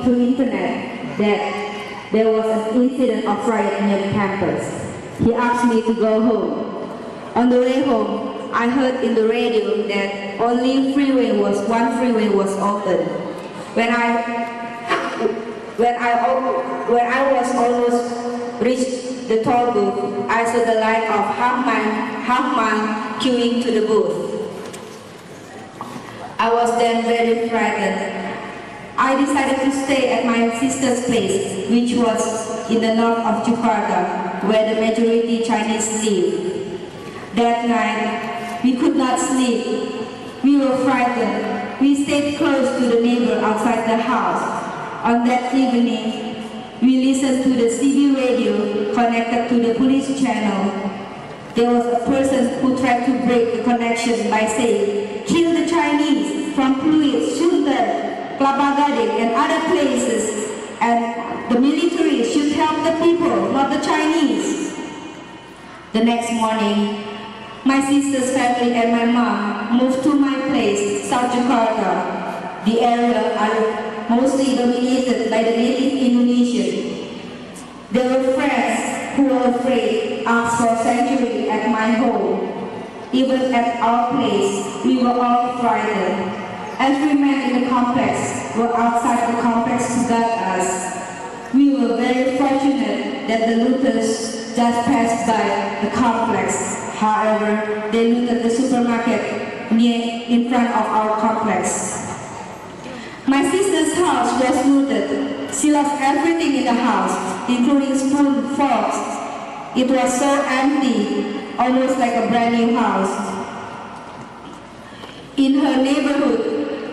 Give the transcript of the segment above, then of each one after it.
through internet that there was an incident of riot near the campus. He asked me to go home. On the way home, I heard in the radio that only one freeway was open. When I was almost reached the toll booth, I saw the line of half mile queuing to the booth. I was then very frightened. I decided to stay at my sister's place, which was in the north of Jakarta, where the majority Chinese live. That night, we could not sleep. We were frightened. We stayed close to the neighbor outside the house. On that evening, we listened to the CB radio connected to the police channel. There was a person who tried to break the connection by saying, "Kill the Chinese from Pluit, Sunter, Kelapa Gading and other places, and the military should help the people, not the Chinese." The next morning, my sister's family and my mom moved to my place, South Jakarta. The area are mostly dominated by the native Indonesian. There were friends who were afraid asked for sanctuary at my home. Even at our place, we were all frightened. Every man in the complex were outside the complex to guard us. We were very fortunate that the looters just passed by the complex. However, they looted the supermarket in front of our complex. My sister's house was looted. She lost everything in the house, including spoon, forks. It was so empty, almost like a brand new house. In her neighborhood,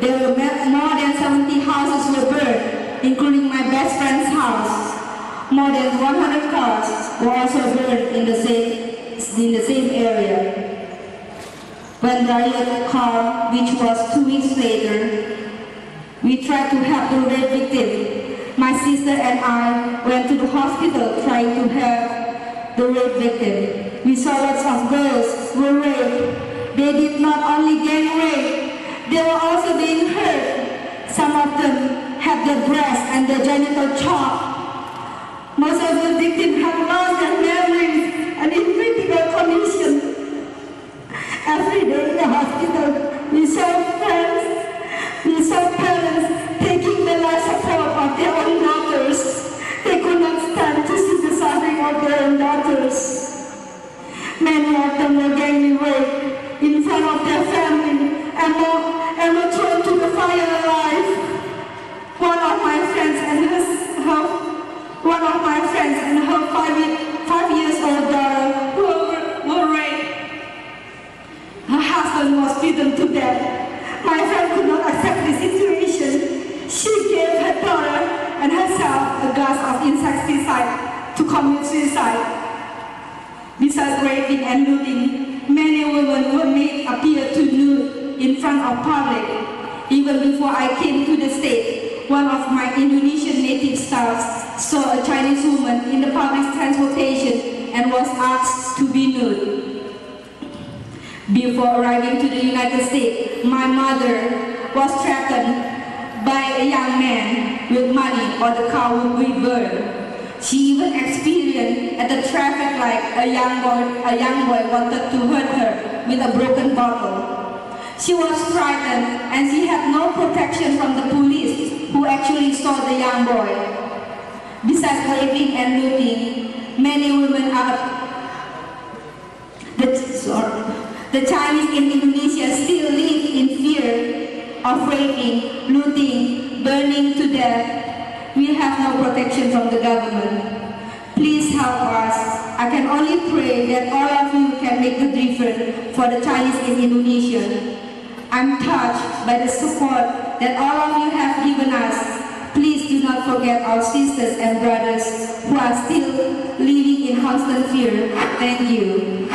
there were more than 70 houses were burned, including my best friend's house. More than 100 cars were also burned in the same area. When riot calmed, which was 2 weeks later, we tried to help the rape victim. My sister and I went to the hospital trying to help the rape victim. We saw lots of girls were raped. They did not only get raped, they were also being hurt. Some of them had their breasts and their genital chopped. Most of the victims have lost their memories and in critical condition. Every day in the hospital, we saw friends. We saw parents taking the life support of their own daughters. They could not stand to see the suffering of their own daughters. Many of them were gangly raped in front of their family and were thrown to the fire alive. One of my friends and her 5-year-old daughter were raped. Her husband was beaten to death. My friend could not accept the situation. She gave her daughter and herself a glass of insecticide to commit suicide. Besides raping and looting, many women were made appear to nude in front of public. Even before I came to the state, one of my Indonesian native staffs saw a Chinese woman in the public transportation and was asked to be nude. Before arriving to the United States, my mother was threatened by a young man with money or the car would be burned. She even experienced at the traffic light a young boy wanted to hurt her with a broken bottle. She was frightened and she had no protection from the police who actually saw the young boy. Besides raping and looting, many women are the Chinese in Indonesia still live in fear of raping, looting, burning to death. We have no protection from the government. Please help us. I can only pray that all of you can make the difference for the Chinese in Indonesia. I'm touched by the support that all of you have given us. Please do not forget our sisters and brothers who are still living in constant fear. Thank you.